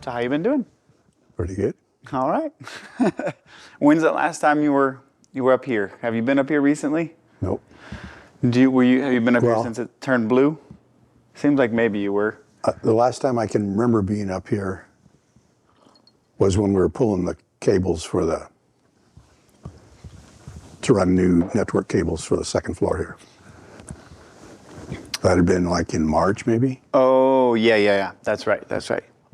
So how you been doing? Pretty good. All right. When's the last time you were up here? Have you been up here recently? Nope. Have you been up here since it turned blue? Seems like maybe you were. The last time I can remember being up here was when we were pulling the cables to run new network cables for the second floor here. That had been like in March, maybe. Oh, yeah. That's right.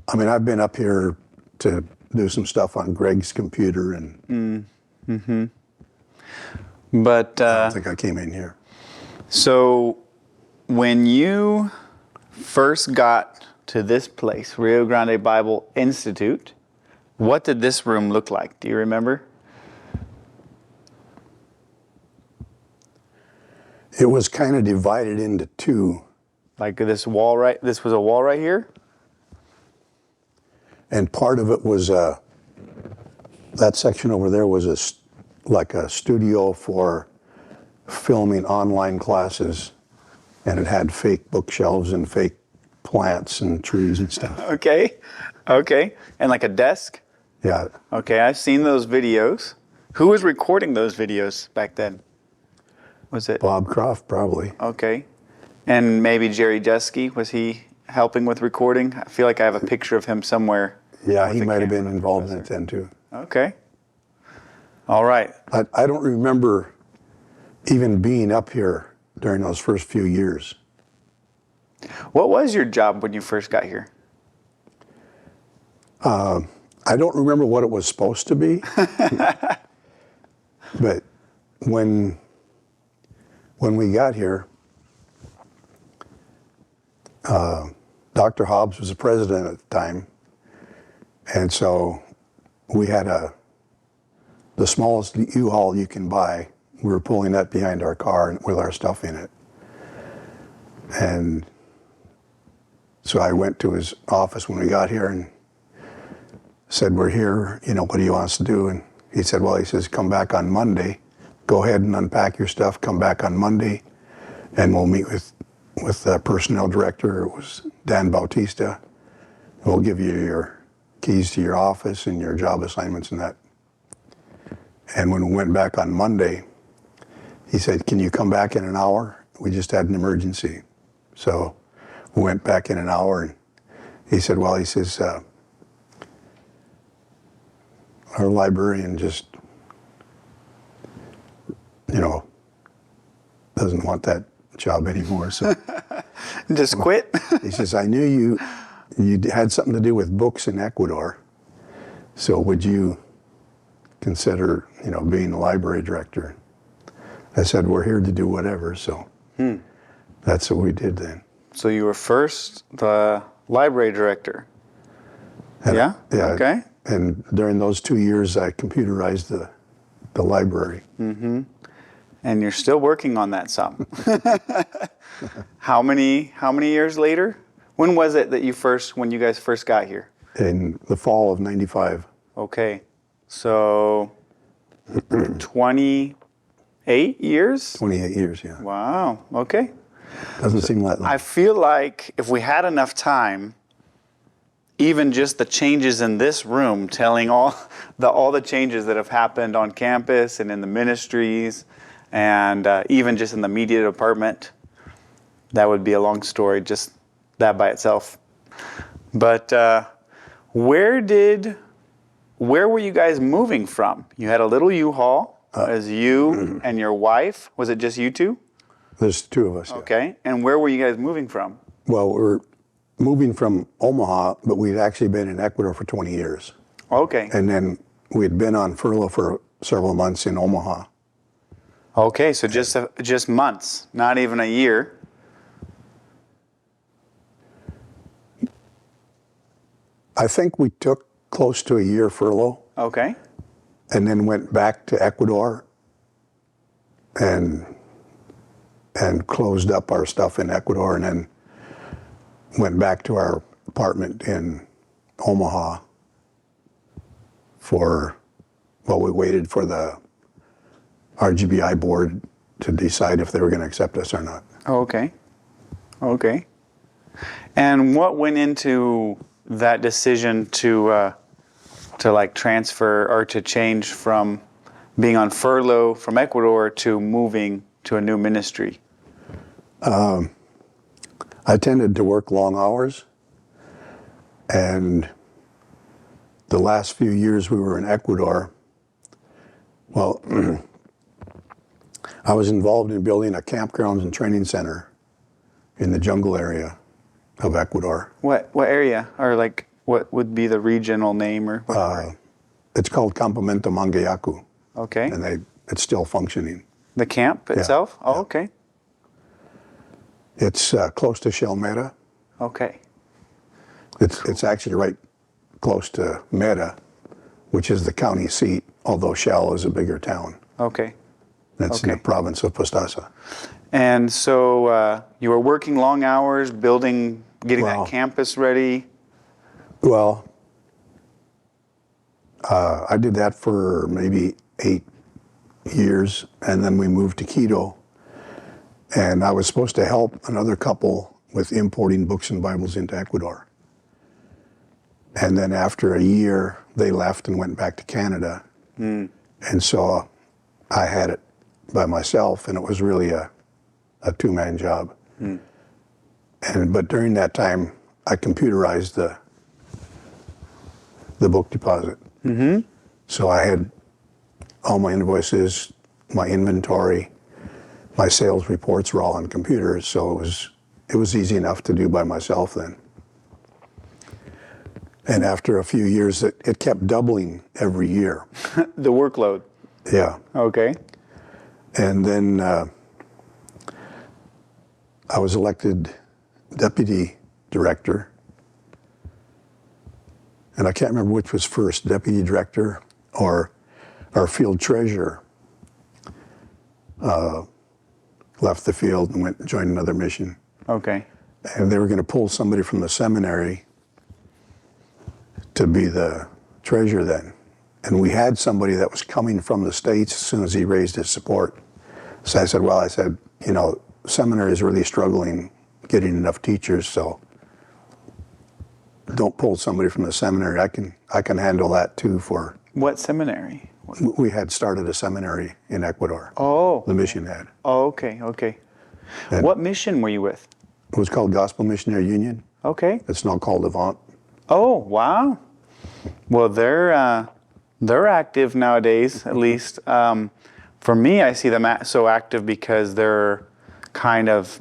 I mean, I've been up here to do some stuff on Greg's computer, and But I don't think I came in here. So when you first got to this place, Rio Grande Bible Institute, what did this room look like? Do you remember? It was kind of divided into two. Like this was a wall right here? And part of it was, that section over there was like a studio for filming online classes. And it had fake bookshelves and fake plants and trees and stuff. Okay. And like a desk? Yeah. Okay, I've seen those videos. Who was recording those videos back then? Was it Bob Croft, probably. Okay. And maybe Jerry Jesky, was he helping with recording? I feel like I have a picture of him somewhere. Yeah, he might have been involved in it then too. Okay. All right. I don't remember even being up here during those first few years. What was your job when you first got here? I don't remember what it was supposed to be. But when we got here, Dr. Hobbs was the president at the time. And so we had the smallest U-Haul you can buy. We were pulling that behind our car with our stuff in it. And so I went to his office when we got here and said, "We're here, what do you want us to do?" And he said, come back on Monday. Go ahead and unpack your stuff, come back on Monday, and we'll meet with the personnel director. It was Dan Bautista. We'll give you your keys to your office and your job assignments and that. And when we went back on Monday, he said, "Can you come back in an hour? We just had an emergency." So we went back in an hour, and he said, our librarian just, doesn't want that job anymore. So Just quit? he says, "I knew you had something to do with books in Ecuador. So would you consider, being the library director?" I said, "We're here to do whatever." So that's what we did then. So you were first the library director? Yeah? Okay. And during those 2 years, I computerized the library. Mm-hmm. And you're still working on that some. How many years later? When was it that when you guys first got here? In the fall of '95. Okay. So 28 years? 28 years, yeah. Wow. Okay. Doesn't seem that long. I feel like if we had enough time, even just the changes in this room, telling all the changes that have happened on campus and in the ministries, and even just in the media department, that would be a long story, just that by itself. But where were you guys moving from? You had a little U-Haul as you and your wife. Was it just you two? There's two of us. Yeah. Okay. And where were you guys moving from? Well, we're moving from Omaha, but we'd actually been in Ecuador for 20 years. Okay. And then we'd been on furlough for several months in Omaha. Okay, so just months, not even a year. I think we took close to a year furlough. Okay. And then went back to Ecuador and closed up our stuff in Ecuador, and then went back to our apartment in Omaha we waited for the RGBI board to decide if they were going to accept us or not. Okay. And what went into that decision to like transfer or to change from being on furlough from Ecuador to moving to a new ministry? I tended to work long hours, and the last few years we were in Ecuador, well, I was involved in building a campgrounds and training center in the jungle area of Ecuador. What area, or like what would be the regional name, or what? It's called Campamento Mangayacu, Okay. and it's still functioning. The camp itself? Oh, yeah. okay. It's close to Shelmera. Okay. It's actually right close to Mera, which is the county seat, although Shell is a bigger town. Okay. That's in the province of Pastaza. And so you were working long hours, getting that campus ready. Well, I did that for maybe 8 years, and then we moved to Quito. And I was supposed to help another couple with importing books and Bibles into Ecuador. And then after a year, they left and went back to Canada. And so I had it by myself, and it was really a two-man job. But during that time, I computerized the book deposit. So I had all my invoices, my inventory, my sales reports were all on computers, so it was easy enough to do by myself then. And after a few years, it kept doubling every year. The workload. Yeah. Okay. And then I was elected deputy director. And I can't remember which was first, deputy director or our field treasurer left the field and went and joined another mission. Okay. And they were going to pull somebody from the seminary to be the treasurer then. And we had somebody that was coming from the States as soon as he raised his support. So I said, you know, seminary is really struggling getting enough teachers, so don't pull somebody from the seminary. I can handle that too for... What seminary? We had started a seminary in Ecuador. Oh. The mission had. Oh, okay. And what mission were you with? it was called Gospel Missionary Union. Okay. It's now called Avant. Oh, wow. Well, they're active nowadays, at least. For me, I see them so active because they're kind of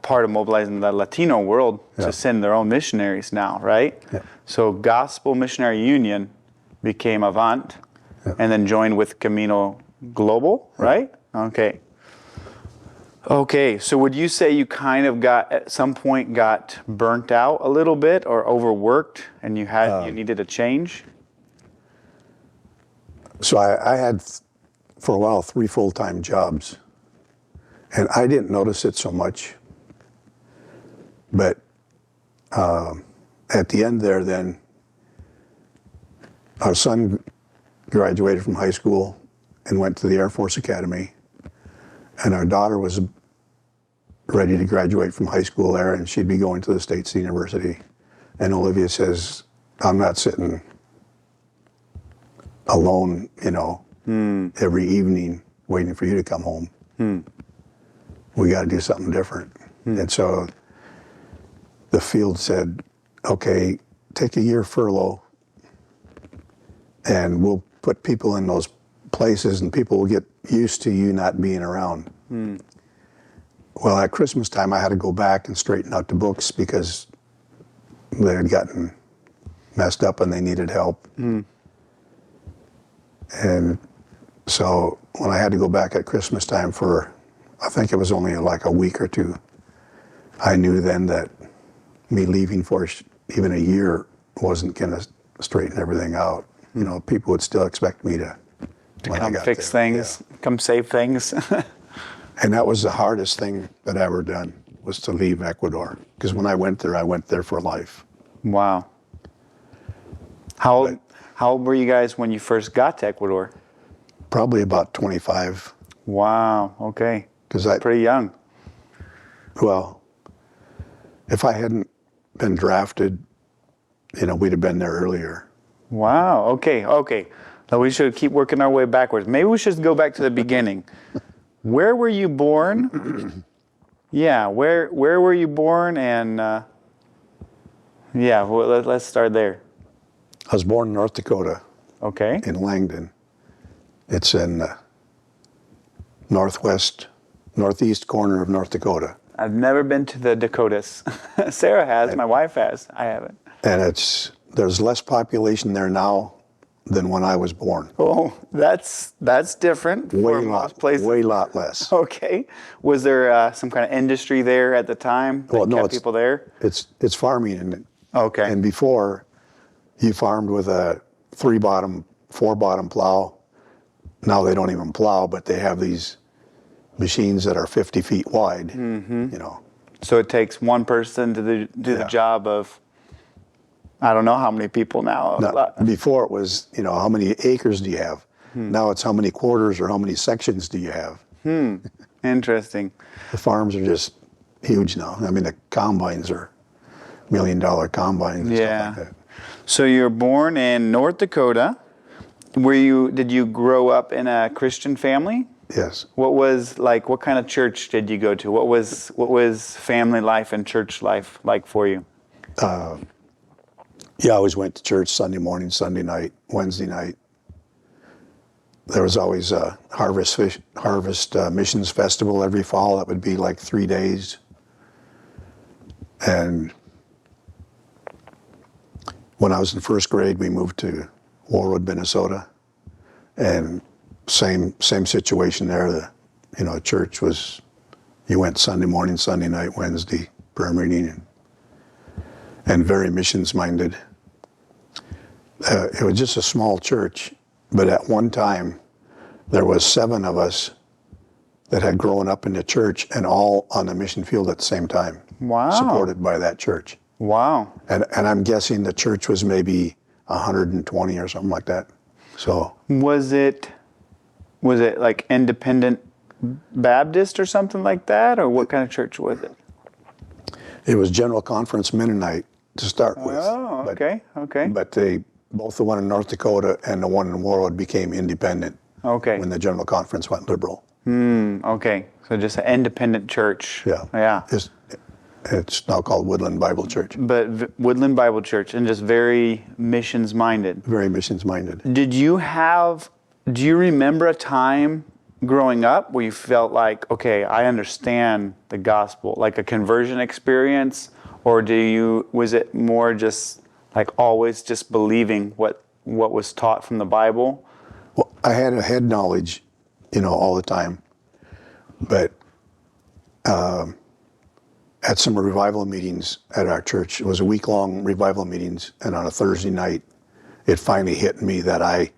part of mobilizing the Latino world to send their own missionaries now, right? Yeah. So Gospel Missionary Union became Avant and then joined with Camino Global, right? Okay. Okay, so would you say you kind of at some point got burnt out a little bit or overworked and you needed a change? So I had, for a while, 3 full-time jobs. And I didn't notice it so much. But at the end there then, our son graduated from high school and went to the Air Force Academy. And our daughter was ready to graduate from high school there, and she'd be going to the States University. And Olivia says, I'm not sitting alone, you know, every evening waiting for you to come home. We got to do something different. And so the field said, okay, take a year furlough and we'll put people in those places and people will get used to you not being around. Well, at Christmas time, I had to go back and straighten out the books because they had gotten messed up and they needed help. And so when I had to go back at Christmas time for, I think it was only like a week or 2, I knew then that me leaving for even a year wasn't going to straighten everything out. You know, people would still expect me to come fix things, come save things. And that was the hardest thing that I ever done, was to leave Ecuador. Because when I went there for life. Wow. How old were you guys when you first got to Ecuador? Probably about 25. Wow, okay. Pretty young. Well, if I hadn't been drafted we'd have been there earlier. Wow. Okay. Okay. Now we should keep working our way backwards. Maybe we should go back to the beginning. Where were you born? Yeah. Where were you born? And well, let's start there. I was born in North Dakota, Okay. in Langdon. It's in northeast corner of North Dakota. I've never been to the Dakotas. Sarah has. My wife has. I haven't. And there's less population there now than when I was born. Oh, that's different. Way from lot, most places. way lot less. Okay. Was there some kind of industry there at the time that Well, no, kept people there? It's farming, and Okay. and before you farmed with a 3-bottom, 4-bottom plow. Now they don't even plow, but they have these machines that are 50 feet wide. So it takes one person to do the job of, I don't know how many people now. Before it was, how many acres do you have? Now it's how many quarters or how many sections do you have? Interesting. The farms are just huge now. I mean, the combines are $1 million combines and stuff like that. So you're born in North Dakota. Did you grow up in a Christian family? Yes. What kind of church did you go to? What was family life and church life like for you? Yeah, I always went to church Sunday morning, Sunday night, Wednesday night. There was always a harvest missions festival every fall. That would be like 3 days. And when I was in first grade, we moved to Warwood, Minnesota, and same situation there. The church was, you went Sunday morning, Sunday night, Wednesday prayer meeting, and very missions minded. It was just a small church, but at one time there was 7 of us that had grown up in the church and all on the mission field at the same time. Wow. Supported by that church. Wow. And I'm guessing the church was maybe 120 or something like that. So was it like independent Baptist or something like that, or what kind of church was it? it was General Conference Mennonite to start with. Oh, okay, okay. But both the one in North Dakota and the one in Warwood became independent Okay. when the General Conference went liberal. Okay. So just an independent church. Yeah. Yeah. It's now called Woodland Bible Church. But Woodland Bible Church, and just very missions minded. Very missions minded. Do you remember a time growing up where you felt like, okay, I understand the gospel, like a conversion experience? Or was it more just like always just believing what was taught from the Bible? Well, I had a head knowledge, all the time. But at some revival meetings at our church, it was a week-long revival meetings, and on a Thursday night, it finally hit me that I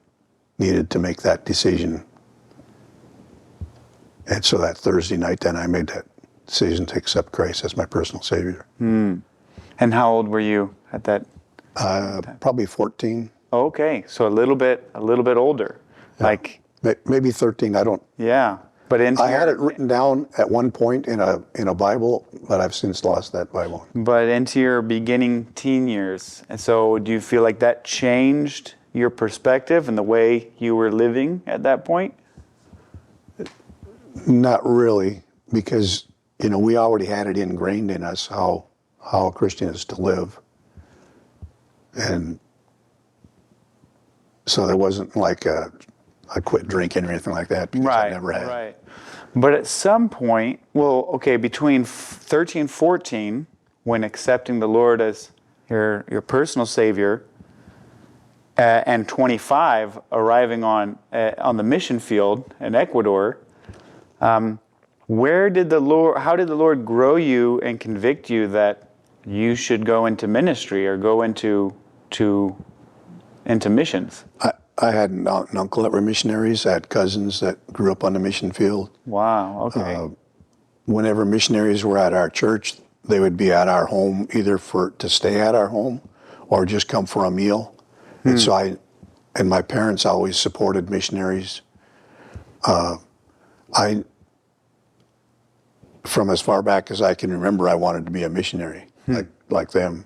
needed to make that decision. And so that Thursday night, then I made that decision to accept Christ as my personal Savior. And how old were you at that? Probably 14. Okay, so a little bit older. Yeah. Like maybe 13. I don't. Yeah, but I had it written down at one point in a Bible, but I've since lost that Bible. But into your beginning teen years, and so do you feel like that changed your perspective and the way you were living at that point? Not really, because we already had it ingrained in us how a Christian is to live, and so there wasn't like I quit drinking or anything like that, because I never had. Right. But at some point, between 13, 14, when accepting the Lord as your personal Savior, and 25, arriving on the mission field in Ecuador, how did the Lord grow you and convict you that you should go into ministry or go into missions? I had an aunt and uncle that were missionaries. I had cousins that grew up on the mission field. Wow, okay. Whenever missionaries were at our church, they would be at our home either to stay at our home or just come for a meal. And so my parents always supported missionaries. From as far back as I can remember, I wanted to be a missionary, like them.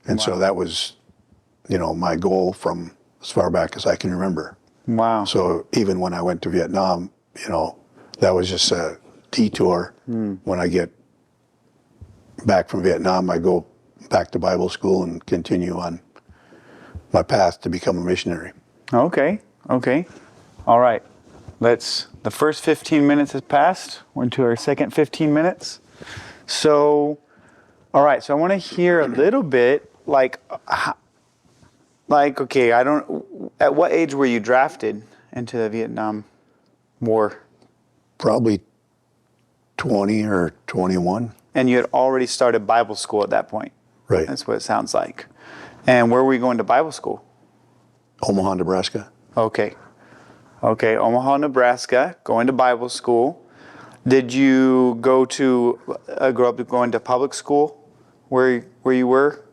And so that was, my goal from as far back as I can remember. Wow. So even when I went to Vietnam, that was just a detour. When I get back from Vietnam, I go back to Bible school and continue on my path to become a missionary. Okay. All right. The first 15 minutes has passed. We're into our second 15 minutes. So, all right. So I want to hear a little bit, okay, at what age were you drafted into the Vietnam War? Probably 20 or 21. And you had already started Bible school at that point. Right. That's what it sounds like. And where were you going to Bible school? Omaha, Nebraska. Okay, Omaha, Nebraska, going to Bible school. Did you grow up going to public school where you were?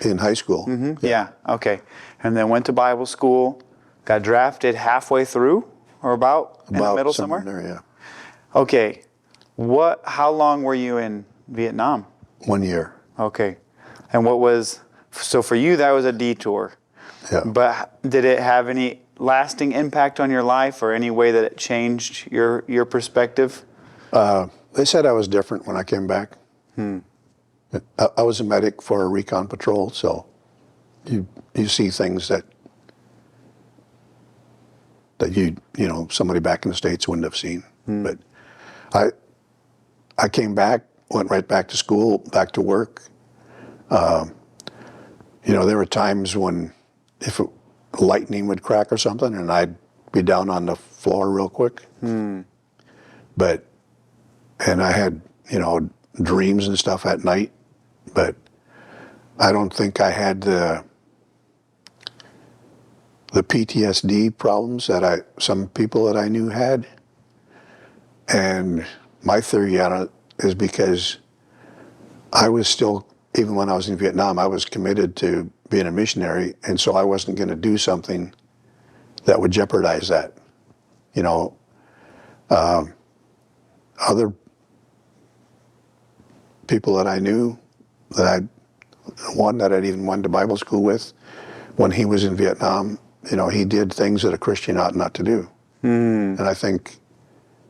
In high school. Mm-hmm. Yeah, okay. And then went to Bible school, got drafted halfway through or about in the middle somewhere? There, yeah. Okay. How long were you in Vietnam? 1 year. Okay. And so for you, that was a detour. Yeah. But did it have any lasting impact on your life or any way that it changed your perspective? They said I was different when I came back. I was a medic for a recon patrol, so you see things that somebody back in the States wouldn't have seen. But I came back, went right back to school, back to work. There were times when if lightning would crack or something, and I'd be down on the floor real quick. And I had, dreams and stuff at night, but I don't think I had the PTSD problems that some people that I knew had. And my theory on it is because I was still, even when I was in Vietnam, I was committed to being a missionary, and so I wasn't going to do something that would jeopardize that. Other people that I knew, one that I'd even went to Bible school with, when he was in Vietnam, he did things that a Christian ought not to do. And I think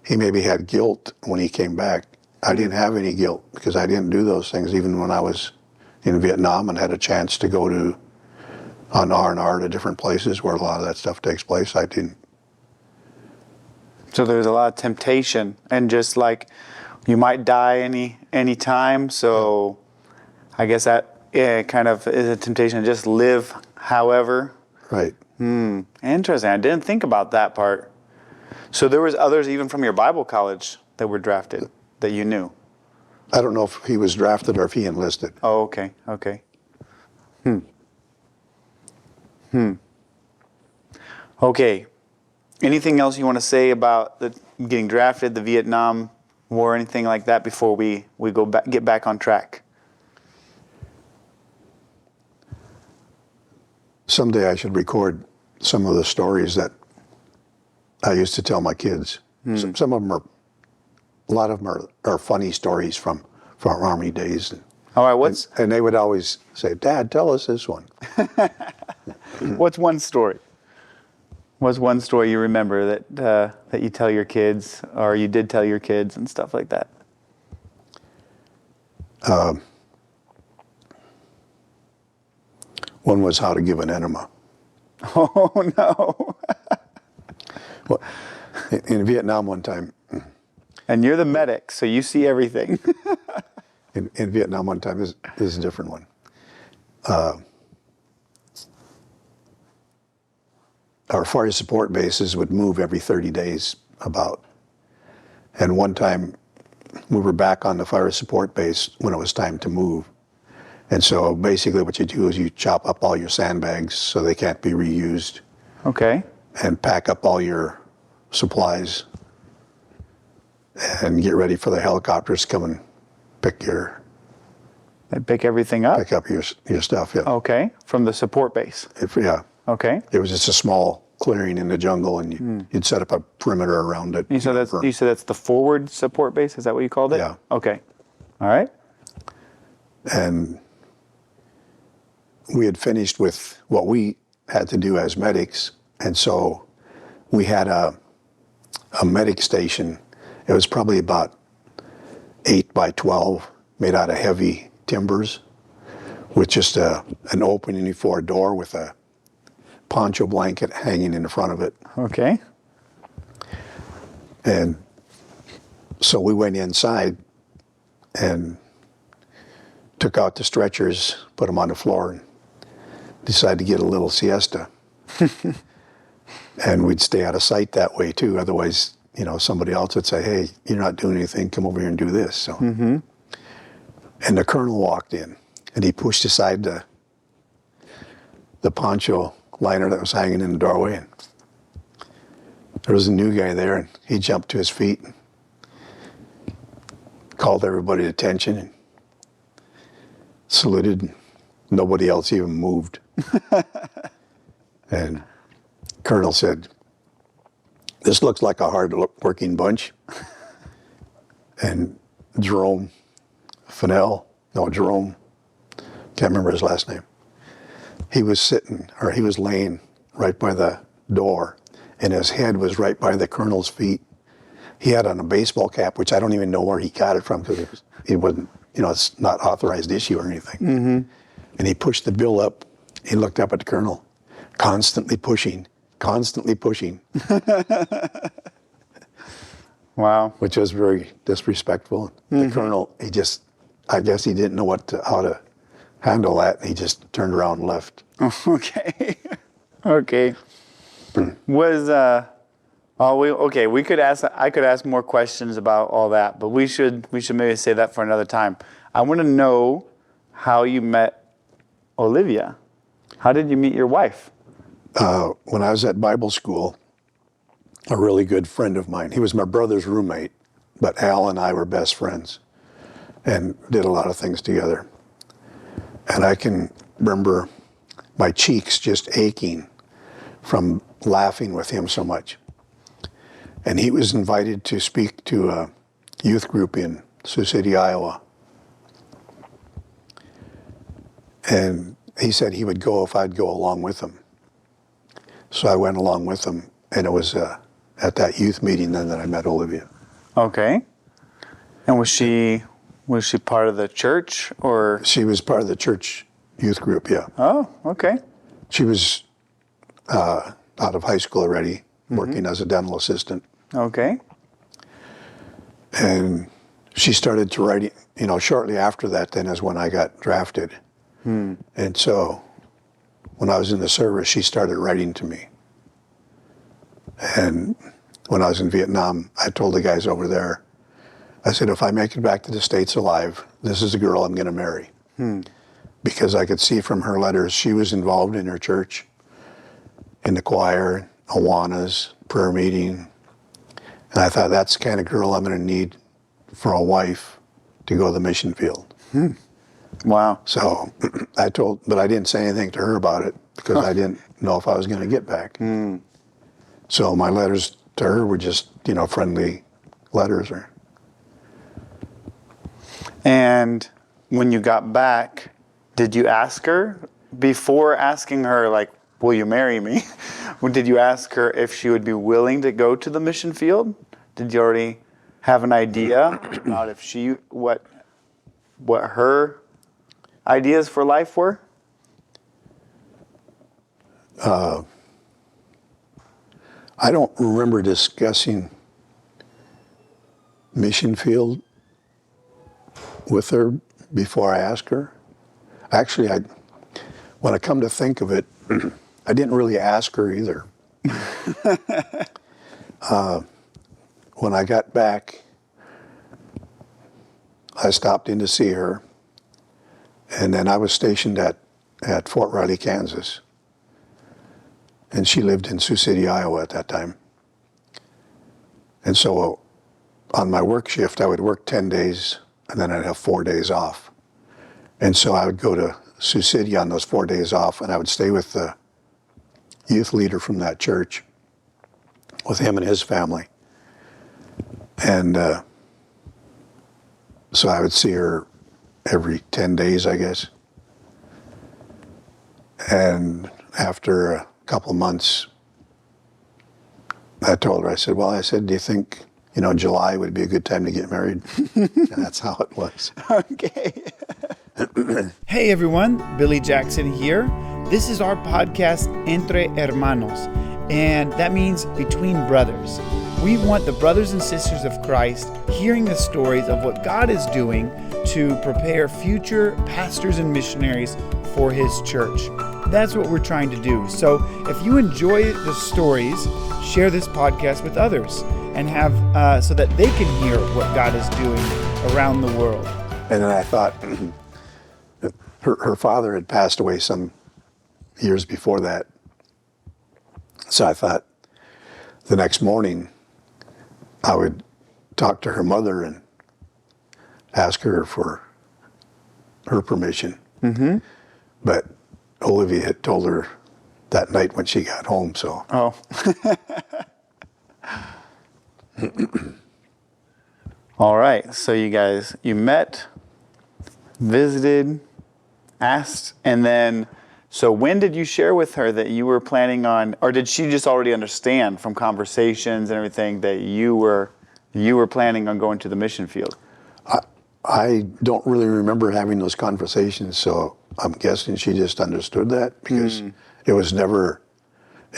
he maybe had guilt when he came back. I didn't have any guilt because I didn't do those things even when I was in Vietnam and had a chance to go on R&R to different places where a lot of that stuff takes place. I didn't. So there's a lot of temptation, and just like you might die any time. So I guess that kind of is a temptation to just live however. Right. Interesting. I didn't think about that part. So there was others even from your Bible college that were drafted that you knew? I don't know if he was drafted or if he enlisted. Oh, okay. Okay. Anything else you want to say about getting drafted, the Vietnam War, anything like that before we get back on track? Someday I should record some of the stories that I used to tell my kids. Some of them a lot of them are funny stories from Army days. All right, and they would always say, "Dad, tell us this one." What's one story? What's one story you remember that you tell your kids, or you did tell your kids and stuff like that? One was how to give an enema. Oh no! Well, in Vietnam one time. And you're the medic, so you see everything. In Vietnam one time, this is a different one. Our fire support bases would move every 30 days about. And one time, we were back on the fire support base when it was time to move. And so basically what you do is you chop up all your sandbags so they can't be reused. Okay. And pack up all your supplies and get ready for the helicopters to come and pick everything up? Pick up your stuff, yeah. Okay, from the support base. Yeah. Okay. It was just a small clearing in the jungle, and you'd set up a perimeter around it. You said that's the forward support base? Is that what you called it? Yeah. Okay. All right. And we had finished with what we had to do as medics, and so we had a medic station. It was probably about 8 by 12, made out of heavy timbers, with just an opening for a door with a poncho blanket hanging in the front of it. Okay. And so we went inside and took out the stretchers, put them on the floor, and decided to get a little siesta. And we'd stay out of sight that way too. Otherwise, you know, somebody else would say, "Hey, you're not doing anything. Come over here and do this." So, and the colonel walked in, and he pushed aside the poncho liner that was hanging in the doorway, and there was a new guy there, and he jumped to his feet, and called everybody to attention, and saluted. And nobody else even moved. And Colonel said, "This looks like a hard-working bunch." And Jerome, can't remember his last name. He was laying right by the door, and his head was right by the colonel's feet. He had on a baseball cap, which I don't even know where he got it from, because it wasn't, you know, it's not authorized issue or anything. And he pushed the bill up. He looked up at the colonel, constantly pushing. Wow. Which was very disrespectful. The colonel, I guess he didn't know how to handle that, and he just turned around and left. Okay. Okay. I could ask more questions about all that, but we should maybe save that for another time. I want to know how you met Olivia. How did you meet your wife? When I was at Bible school, a really good friend of mine, he was my brother's roommate, but Al and I were best friends and did a lot of things together. And I can remember my cheeks just aching from laughing with him so much. And he was invited to speak to a youth group in Sioux City, Iowa. And he said he would go if I'd go along with him. So I went along with him, and it was at that youth meeting then that I met Olivia. Okay. And was she part of the church, or? She was part of the church youth group, yeah. Oh, okay. She was out of high school already, working as a dental assistant. Okay. And she started to write, you know, shortly after that then is when I got drafted. And so when I was in the service, she started writing to me. And when I was in Vietnam, I told the guys over there, I said, if I make it back to the States alive, this is the girl I'm going to marry. Because I could see from her letters, she was involved in her church, in the choir, Awanas, prayer meeting. And I thought, that's the kind of girl I'm going to need for a wife to go to the mission field. Wow. So but I didn't say anything to her about it because I didn't know if I was going to get back. So my letters to her were just, you know, friendly letters. And when you got back, did you ask her, before asking her, like, will you marry me? Did you ask her if she would be willing to go to the mission field? Did you already have an idea about what her ideas for life were? I don't remember discussing mission field with her before I asked her. Actually, when I come to think of it, I didn't really ask her either. When I got back, I stopped in to see her, and then I was stationed at Fort Riley, Kansas. And she lived in Sioux City, Iowa at that time. And so on my work shift, I would work 10 days, and then I'd have 4 days off. And so I would go to Sioux City on those 4 days off, and I would stay with the youth leader from that church, with him and his family. And so I would see her every 10 days, I guess. And after a couple of months, I told her, I said, do you think, July would be a good time to get married? And that's how it was. Okay. Hey everyone, Billy Jackson here. This is our podcast, Entre Hermanos, and that means between brothers. We want the brothers and sisters of Christ hearing the stories of what God is doing to prepare future pastors and missionaries for His church. That's what we're trying to do. So if you enjoy the stories, share this podcast with others and have so that they can hear what God is doing around the world. And then I thought, her father had passed away some years before that. So I thought the next morning I would talk to her mother and ask her for her permission. Mm-hmm. But Olivia had told her that night when she got home, so. Oh. All right, so you met, visited, asked, and then, so when did you share with her that you were planning on, or did she just already understand from conversations and everything that you were planning on going to the mission field? I don't really remember having those conversations, so I'm guessing she just understood that because it was never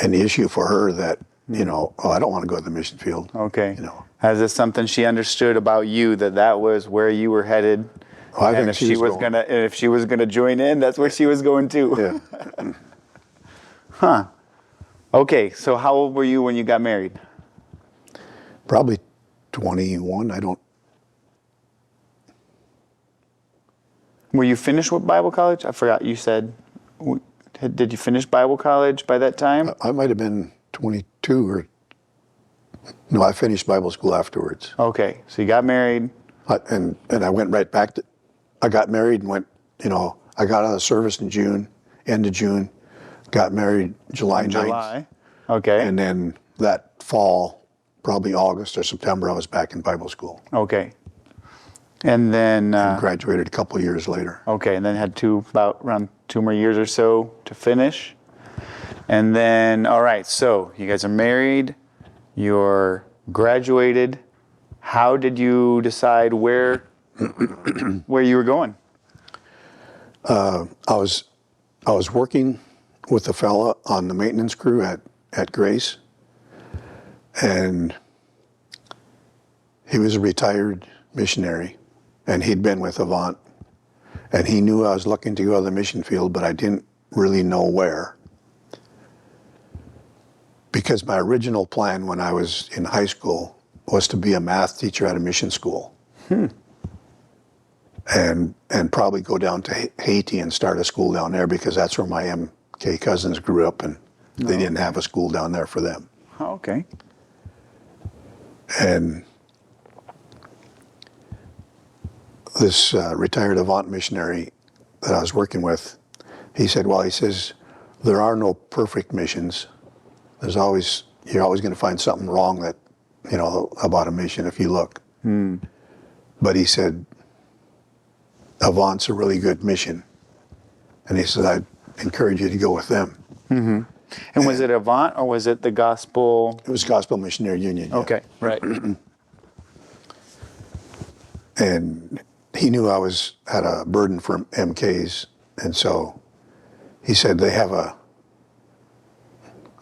an issue for her that, I don't want to go to the mission field. Okay. Is this something she understood about you, that was where you were headed? Oh, I think if she was gonna join in, that's where she was going too. Yeah. Huh. Okay, so how old were you when you got married? Probably 21. Were you finished with Bible college? I forgot you said. Did you finish Bible college by that time? I might have been 22 or. No, I finished Bible school afterwards. Okay, so you got married. And I went right back to. I got married and went. I got out of service in June, end of June. Got married July 9th. July. Okay. And then that fall, probably August or September, I was back in Bible school. Okay. And then And graduated a couple of years later. Okay, and then had around 2 more years or so to finish. And then, all right, so you guys are married, you're graduated. How did you decide where you were going? I was working with a fella on the maintenance crew at Grace, and he was a retired missionary. And he'd been with Avant, and he knew I was looking to go to the mission field, but I didn't really know where. Because my original plan when I was in high school was to be a math teacher at a mission school. And probably go down to Haiti and start a school down there because that's where my MK cousins grew up, and they didn't have a school down there for them. Oh, okay. And this retired Avant missionary that I was working with, he said, there are no perfect missions. You're always going to find something wrong about a mission if you look. But he said, Avant's a really good mission. And he said, I'd encourage you to go with them. Mm-hmm. And was it Avant or was it the Gospel? It was Gospel Missionary Union. Yeah. Okay, right. And he knew I had a burden for MKs, and so he said they have a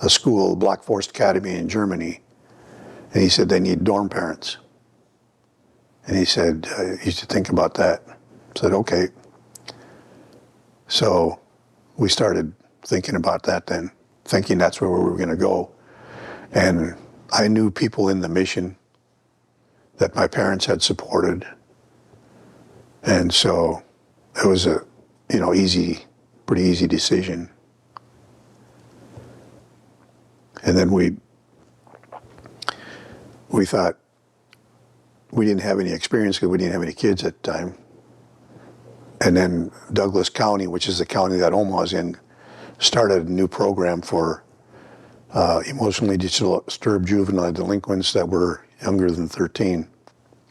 school, Black Forest Academy in Germany, and he said they need dorm parents. And he said, you should think about that. I said, okay. So we started thinking about that then, thinking that's where we were going to go. And I knew people in the mission that my parents had supported. And so it was a, pretty easy decision. And then we thought we didn't have any experience because we didn't have any kids at the time. And then Douglas County, which is the county that Omaha's in, started a new program for emotionally disturbed juvenile delinquents that were younger than 13,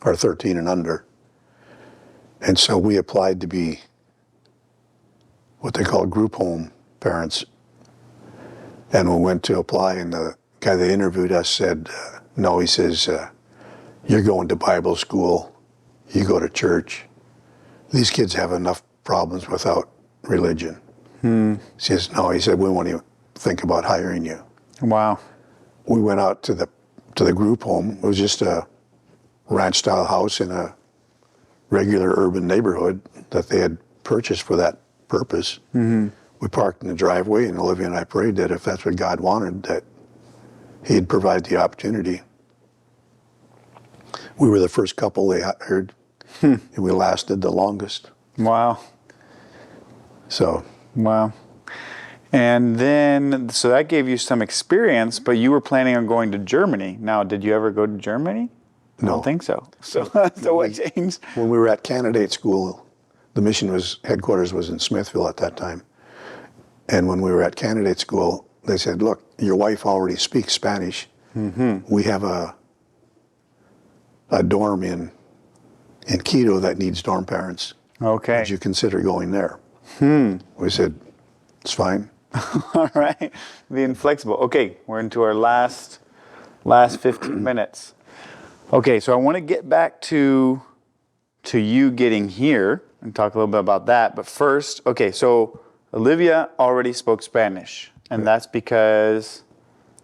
or 13 and under. And so we applied to be what they call a group home parents. And we went to apply, and the guy that interviewed us said, no, he says, you're going to Bible school, you go to church. These kids have enough problems without religion. He says, no, he said, we won't even think about hiring you. Wow. We went out to the group home. It was just a ranch-style house in a regular urban neighborhood that they had purchased for that purpose. We parked in the driveway, and Olivia and I prayed that if that's what God wanted, that He'd provide the opportunity. We were the first couple they hired, and we lasted the longest. Wow. So, Wow. And then, so that gave you some experience, but you were planning on going to Germany. Now, did you ever go to Germany? I No. don't think so. So what changed? when we were at candidate school, the mission headquarters was in Smithville at that time. And when we were at candidate school, they said, look, your wife already speaks Spanish. We have a dorm in Quito that needs dorm parents. Okay. Would you consider going there? We said, it's fine. All right. Being flexible. Okay, we're into our last 15 minutes. Okay, so I want to get back to you getting here and talk a little bit about that. But first, okay, so Olivia already spoke Spanish, and that's because,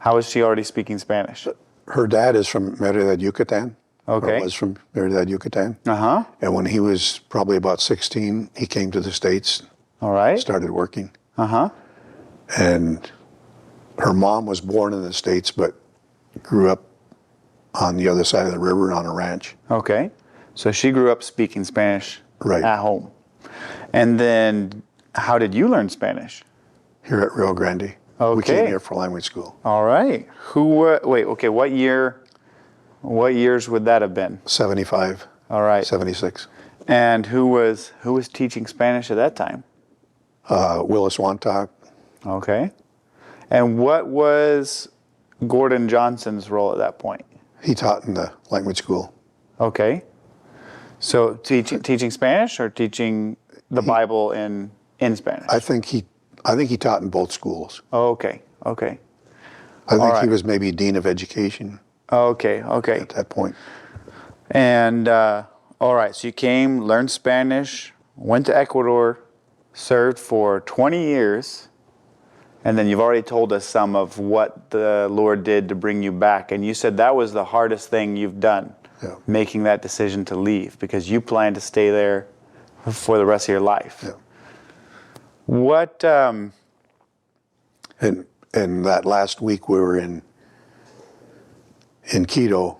how is she already speaking Spanish? Her dad is from Mérida, Yucatan. Okay. Or was from Mérida, Yucatan. Uh-huh. And when he was probably about 16, he came to the States, All right. started working. Uh-huh. And her mom was born in the States, but grew up on the other side of the river on a ranch. Okay. So she grew up speaking Spanish Right. at home. And then how did you learn Spanish? Here at Rio Grande. We Okay. came here for language school. All right. What years would that have been? 75, All right. 76. And who was teaching Spanish at that time? Willis Wantock. Okay. And what was Gordon Johnson's role at that point? He taught in the language school. Okay. So teaching Spanish or teaching the Bible in Spanish? I think he taught in both schools. Okay. Okay. I think right. he was maybe dean of education Okay. Okay. at that point. And all right, so you came, learned Spanish, went to Ecuador, served for 20 years, and then you've already told us some of what the Lord did to bring you back. And you said that was the hardest thing you've done, Yeah. making that decision to leave, because you plan to stay there for the rest of your life. Yeah. What, And that last week we were in Quito.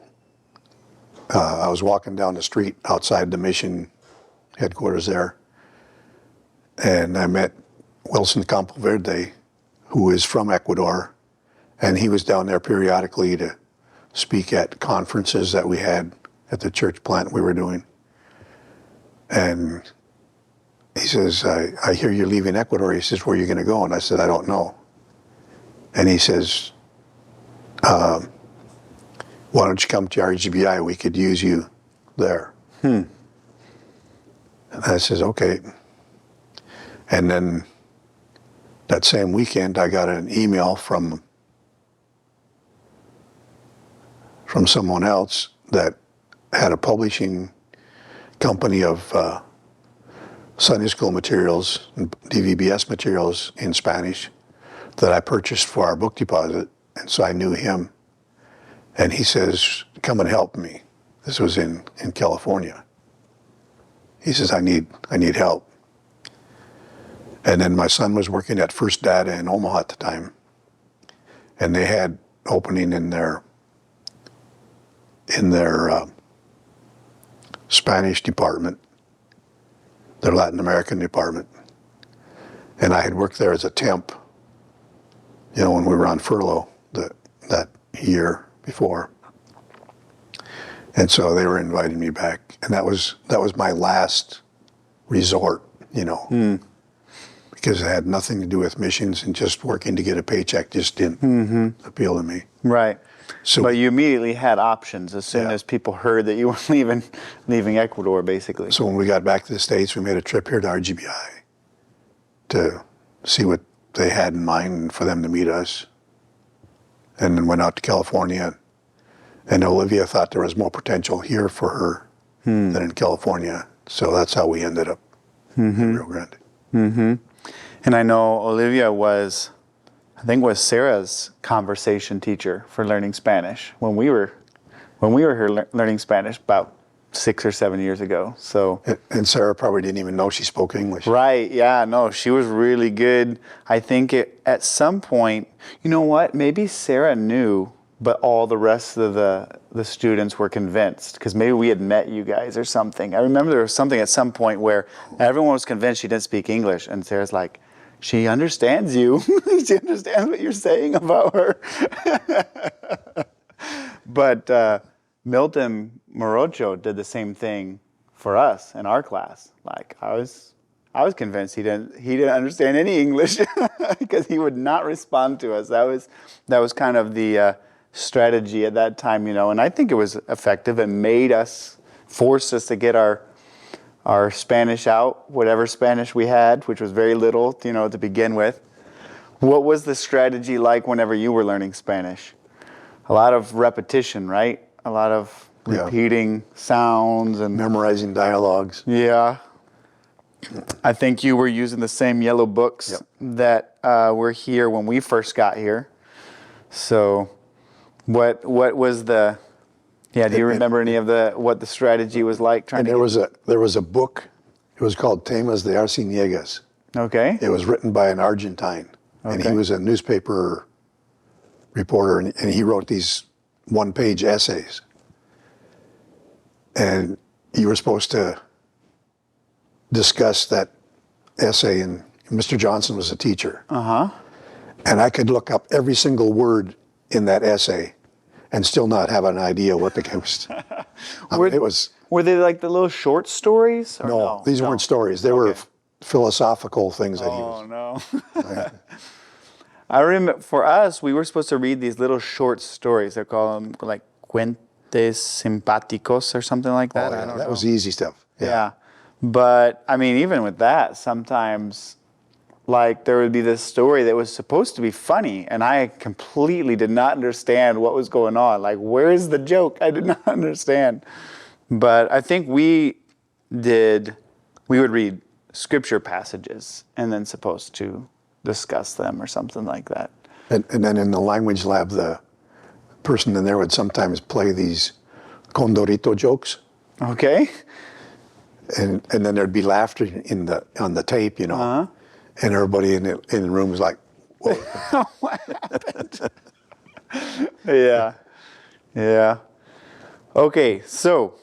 I was walking down the street outside the mission headquarters there, and I met Wilson Campoverde, who is from Ecuador, and he was down there periodically to speak at conferences that we had at the church plant we were doing. And he says, I hear you're leaving Ecuador. He says, where are you going to go? And I said, I don't know. And he says, why don't you come to RGBI? We could use you there. And I says, okay. And then that same weekend, I got an email from someone else that had a publishing company of Sunday school materials and DVBS materials in Spanish that I purchased for our book deposit. And so I knew him. And he says, come and help me. This was in California. He says, I need help. And then my son was working at First Data in Omaha at the time. And they had opening in their Spanish department, their Latin American department. And I had worked there as a temp, when we were on furlough that year before. And so they were inviting me back. And that was my last resort, because it had nothing to do with missions, and just working to get a paycheck just didn't appeal to me. right. So, But you immediately had options as soon Yeah. as people heard that you were leaving Ecuador, basically. so when we got back to the States, we made a trip here to RGBI to see what they had in mind for them to meet us. And then went out to California. And Olivia thought there was more potential here for her than in California. So that's how we ended up in Rio Grande. And I know Olivia was Sarah's conversation teacher for learning Spanish when we were here learning Spanish about 6 or 7 years ago. So And Sarah probably didn't even know she spoke English. right, yeah, no, she was really good. I think at some point, you know what? Maybe Sarah knew, but all the rest of the students were convinced because maybe we had met you guys or something. I remember there was something at some point where everyone was convinced she didn't speak English, and Sarah's like, she understands you. She understands what you're saying about her. But Milton Morocho did the same thing for us in our class. Like I was convinced he didn't understand any English because he would not respond to us. That was kind of the strategy at that time, and I think it was effective. It forced us to get our Spanish out, whatever Spanish we had, which was very little, to begin with. What was the strategy like whenever you were learning Spanish? A lot of repetition, right? A lot of repeating sounds and Memorizing dialogues. yeah. I think you were using the same yellow books that were here when we first got here. So what was the... Yeah, do you remember any of what the strategy was like? There was a book. It was called Temas de Arciniegas. Okay. It was written by an Argentine, and he was a newspaper reporter, and he wrote these one-page essays. And you were supposed to discuss that essay, and Mr. Johnson was a teacher. And I could look up every single word in that essay and still not have an idea what the guy was. Were they like the little short stories? Or no, these weren't stories. They were philosophical things that he was. Oh, no. I remember for us, we were supposed to read these little short stories. They call them like cuentos simpáticos or something like that. Oh, I don't that know. was easy stuff. Yeah. But, I mean, even with that, sometimes, like, there would be this story that was supposed to be funny, and I completely did not understand what was going on. Like, where is the joke? I did not understand. But I think we would read scripture passages and then supposed to discuss them or something like that. And then in the language lab, the person in there would sometimes play these condorito jokes. Okay. And then there'd be laughter on the tape, and everybody in the room was like, "Whoa!" What happened? Yeah. Okay, so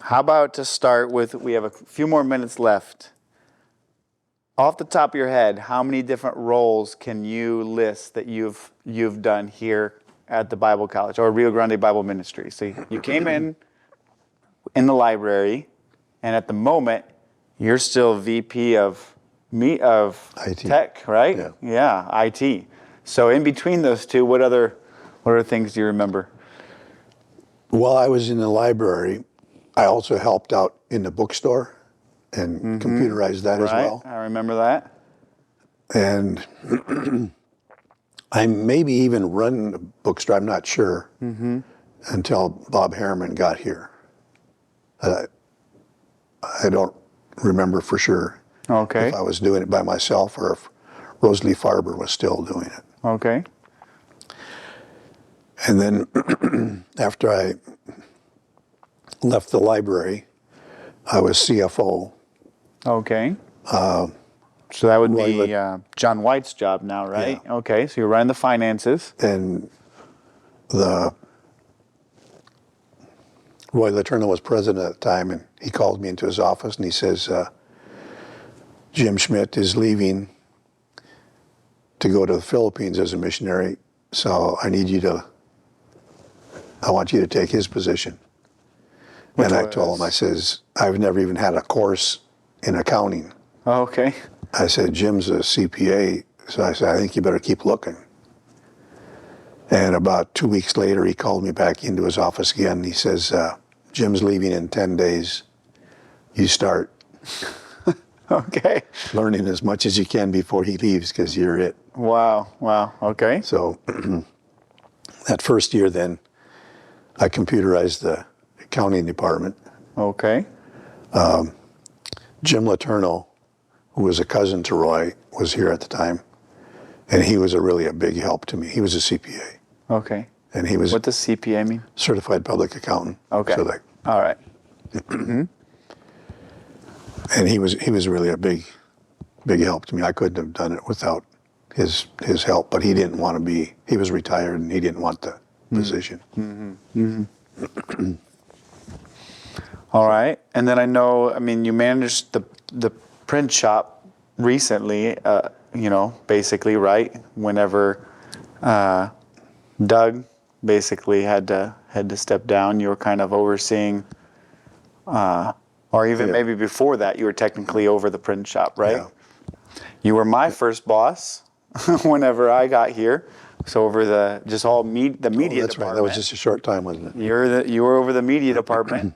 how about to start with? We have a few more minutes left. Off the top of your head, how many different roles can you list that you've done here at the Bible College or Rio Grande Bible Ministries? So you came in the library. And at the moment, you're still VP of IT. Tech, right? Yeah, IT. So in between those two, what other things do you remember? While I was in the library, I also helped out in the bookstore and computerized that as well. I remember that. And I maybe even run the bookstore, I'm not sure, until Bob Harriman got here. I don't remember for sure if I was doing it by myself or if Rosalie Farber was still doing it. Okay. And then after I left the library, I was CFO. Okay. So that would be John White's job now, right? Yeah. Okay, so you're running the finances. And Roy Letourneau was president at the time, and he called me into his office and he says, Jim Schmidt is leaving to go to the Philippines as a missionary, so I want you to take his position. And I told him, I says, I've never even had a course in accounting. Okay. I said, Jim's a CPA, so I said, I think you better keep looking. And about 2 weeks later, he called me back into his office again. And he says, Jim's leaving in 10 days. You start. Okay. learning as much as you can before he leaves because you're it. Wow. Wow. Okay. So that first year then, I computerized the accounting department. Okay. Jim Letourneau, who was a cousin to Roy, was here at the time. And he was really a big help to me. He was a CPA. Okay. And he was What does CPA mean? certified public accountant. Okay. So that, All right. and he was really a big help to me. I couldn't have done it without his help, but he didn't want to be, he was retired and he didn't want the position. All right. And then I know, I mean, you managed the print shop recently, basically, right? Whenever Doug basically had to step down, you were kind of overseeing, or even maybe before that, you were technically over the print shop, right? Yeah. You were my first boss whenever I got here. So over the media That's department. right. That was just a short time, wasn't it? You were over the media department.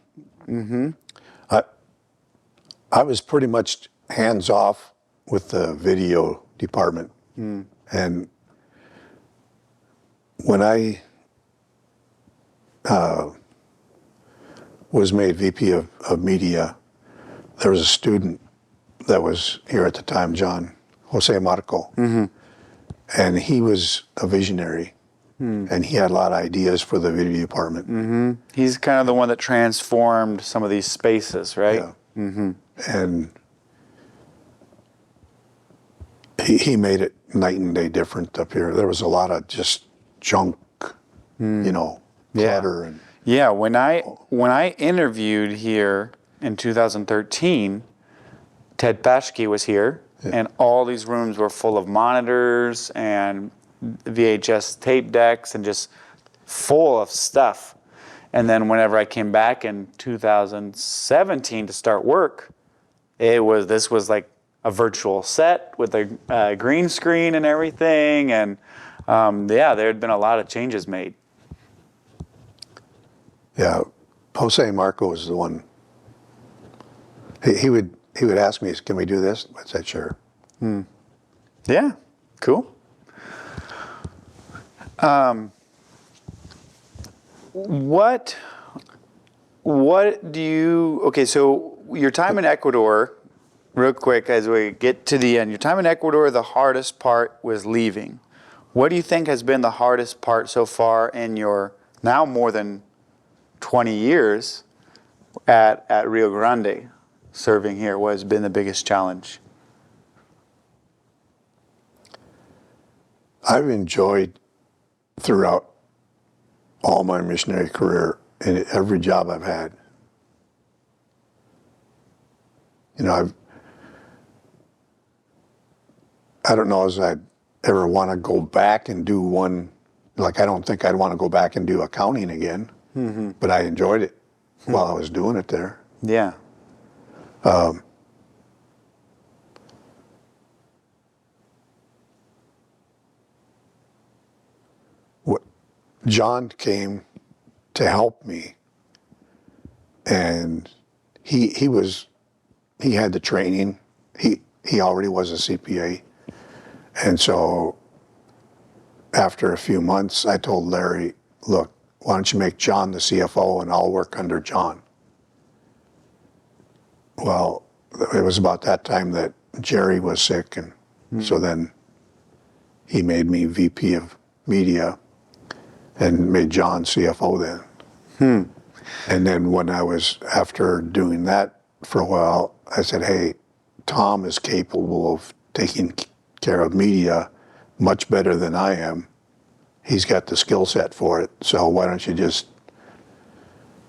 I was pretty much hands off with the video department. And when I was made VP of media, there was a student that was here at the time, Jose Marco. And he was a visionary. And he had a lot of ideas for the video department. He's kind of the one that transformed some of these spaces, right? Yeah. And he made it night and day different up here. There was a lot of just junk, clutter. And Yeah, when I interviewed here in 2013, Ted Paschke was here, and all these rooms were full of monitors and VHS tape decks and just full of stuff. And then whenever I came back in 2017 to start work, this was like a virtual set with a green screen and everything, and there had been a lot of changes made. Yeah, Jose Marco was the one. He would ask me, "Can we do this?" I said, "Sure." Yeah, cool. What do you, okay, so your time in Ecuador, real quick as we get to the end, your time in Ecuador, the hardest part was leaving. What do you think has been the hardest part so far in your now more than 20 years at Rio Grande serving here? What has been the biggest challenge? I've enjoyed throughout all my missionary career in every job I've had. I don't know as I'd ever want to go back and do one, like I don't think I'd want to go back and do accounting again, but I enjoyed it while I was doing it there. Yeah. John came to help me, and he had the training. He already was a CPA, and so after a few months, I told Larry, "Look, why don't you make John the CFO, and I'll work under John." Well, it was about that time that Jerry was sick, and so then he made me VP of media and made John CFO then. And then when after doing that for a while, I said, "Hey, Tom is capable of taking care of media much better than I am. He's got the skill set for it. So why don't you just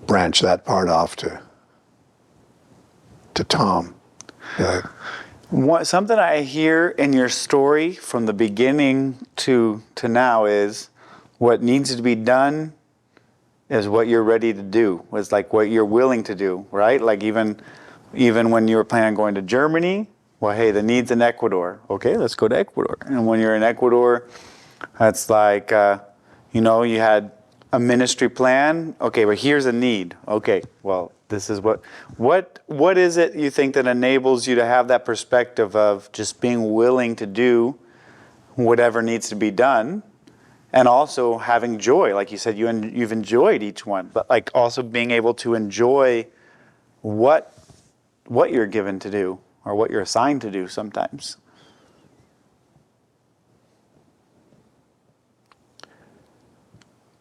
branch that part off to Tom?" Something I hear in your story from the beginning to now is what needs to be done is what you're ready to do. It's like what you're willing to do, right? Like even when you were planning on going to Germany, well, hey, the need's in Ecuador. Okay, let's go to Ecuador. And when you're in Ecuador, that's like, you had a ministry plan. Okay, but here's a need. Okay, well, This is what is it you think that enables you to have that perspective of just being willing to do whatever needs to be done, and also having joy? Like you said, you've enjoyed each one, but like also being able to enjoy what you're given to do or what you're assigned to do sometimes.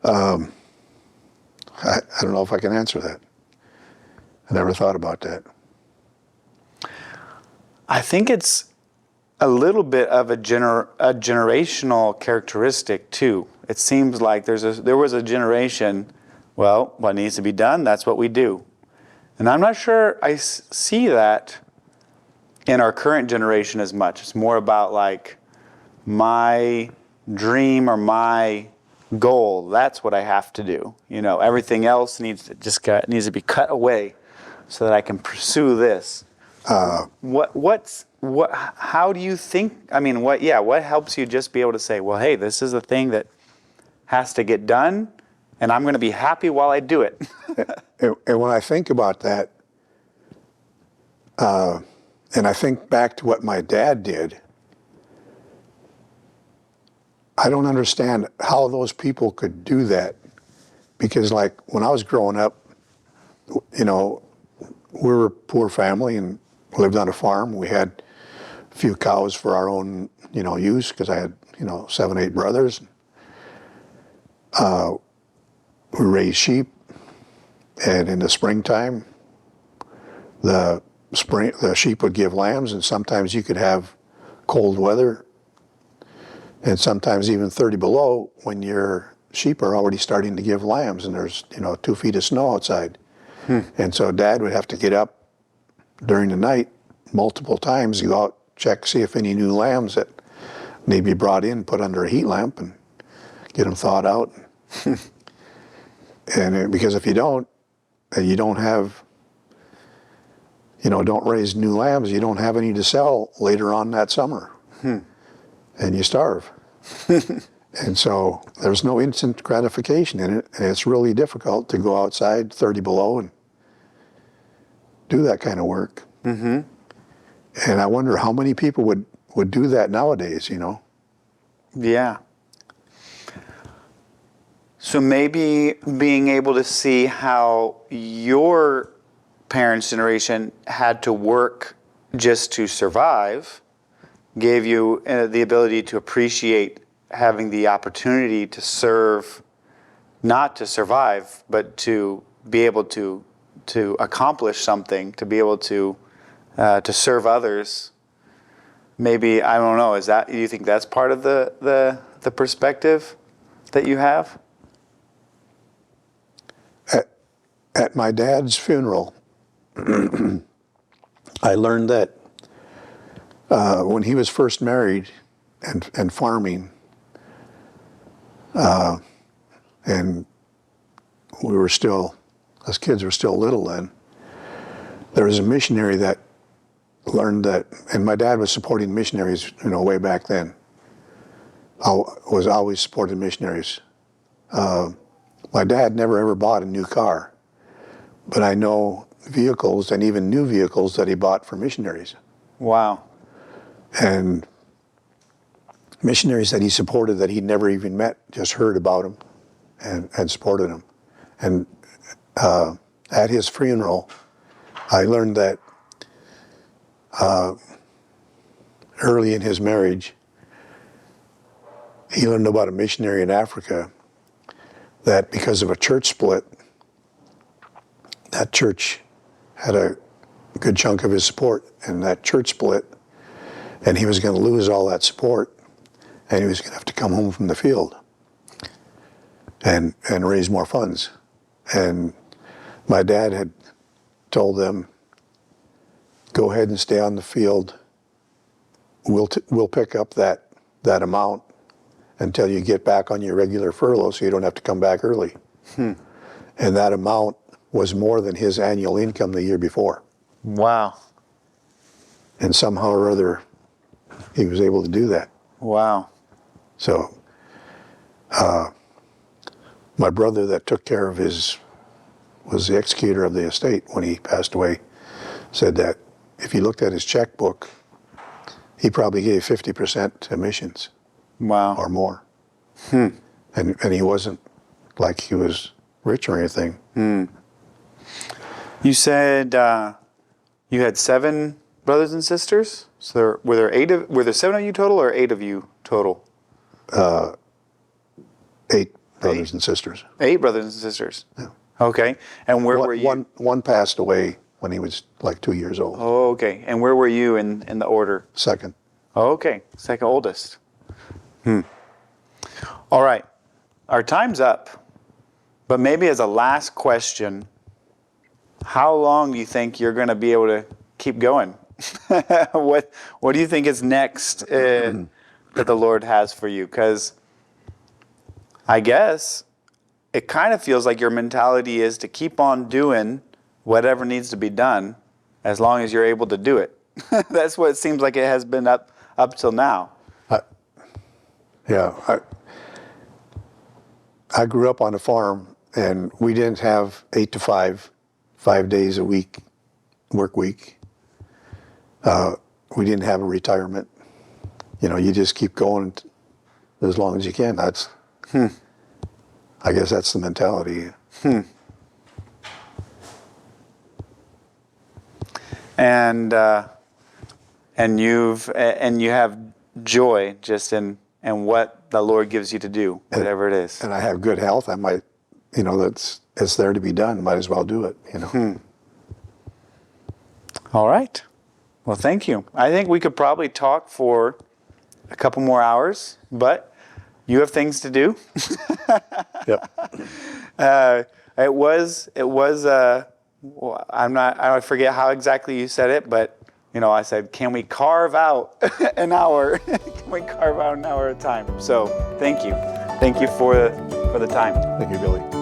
I don't know if I can answer that. I never thought about that. I think it's a little bit of a generational characteristic too. It seems like there was a generation, well, what needs to be done, that's what we do. And I'm not sure I see that in our current generation as much. It's more about like my dream or my goal, that's what I have to do. You know, everything else needs to be cut away so that I can pursue this. How do you think, I mean, what helps you just be able to say, well, hey, this is a thing that has to get done, and I'm going to be happy while I do it. And when I think about that, and I think back to what my dad did, I don't understand how those people could do that. Because like when I was growing up, you know, we were a poor family and lived on a farm. We had a few cows for our own, you know, use, because I had, you know, 7, 8 brothers. We raised sheep, and in the springtime, the sheep would give lambs, and sometimes you could have cold weather, and sometimes even 30 below when your sheep are already starting to give lambs, and there's, you know, 2 feet of snow outside. And so Dad would have to get up during the night multiple times, go out, check, see if any new lambs that need to be brought in, put under a heat lamp, and get them thawed out. And because if you don't, and you don't have, you know, don't raise new lambs, you don't have any to sell later on that summer. And you starve. And so there's no instant gratification in it, and it's really difficult to go outside 30 below and do that kind of work. And I wonder how many people would do that nowadays, you know? Yeah. So maybe being able to see how your parents' generation had to work just to survive gave you the ability to appreciate having the opportunity to serve, not to survive, but to be able to accomplish something, to be able to serve others. Maybe, I don't know, do you think that's part of the perspective that you have? At my dad's funeral, I learned that when he was first married and farming, and we were still, us kids were still little then, there was a missionary that learned that, and my dad was supporting missionaries, you know, way back then. I was always supporting missionaries. My dad never ever bought a new car, but I know vehicles and even new vehicles that he bought for missionaries. Wow. And missionaries that he supported that he'd never even met, just heard about them and supported them. And at his funeral, I learned that early in his marriage, he learned about a missionary in Africa that because of a church split, that church had a good chunk of his support, and that church split, and he was going to lose all that support, and he was going to have to come home from the field and raise more funds. And my dad had told them, go ahead and stay on the field. We'll pick up that amount until you get back on your regular furlough, so you don't have to come back early. And that amount was more than his annual income the year before. Wow. And somehow or other, he was able to do that. Wow. So, my brother that took care of his was the executor of the estate when he passed away, said that if you looked at his checkbook, he probably gave 50% to missions Wow. or more. And he wasn't like he was rich or anything. You said you had 7 brothers and sisters. So were there 7 of you total or 8 of you total? 8 brothers and sisters. 8 brothers and sisters. Yeah. Okay. And where were you? One passed away when he was like 2 years old. Oh, okay. And where were you in the order? Second. Oh, okay. Second oldest. All right. Our time's up. But maybe as a last question, how long do you think you're going to be able to keep going? What do you think is next that the Lord has for you? Because I guess it kind of feels like your mentality is to keep on doing whatever needs to be done as long as you're able to do it. That's what it seems like it has been up till now. I grew up on a farm, and we didn't have 8 to 5, 5 days a week, work week. We didn't have a retirement. You just keep going as long as you can. That's, I guess that's the mentality. And you have joy just in what the Lord gives you to do, whatever it is. And I have good health. I might, it's there to be done. Might as well do it. All right. Well, thank you. I think we could probably talk for a couple more hours, but you have things to do. Yep. It was. I forget how exactly you said it, but I said, can we carve out an hour? Can we carve out an hour at a time? So thank you for the time. Thank you, Billy.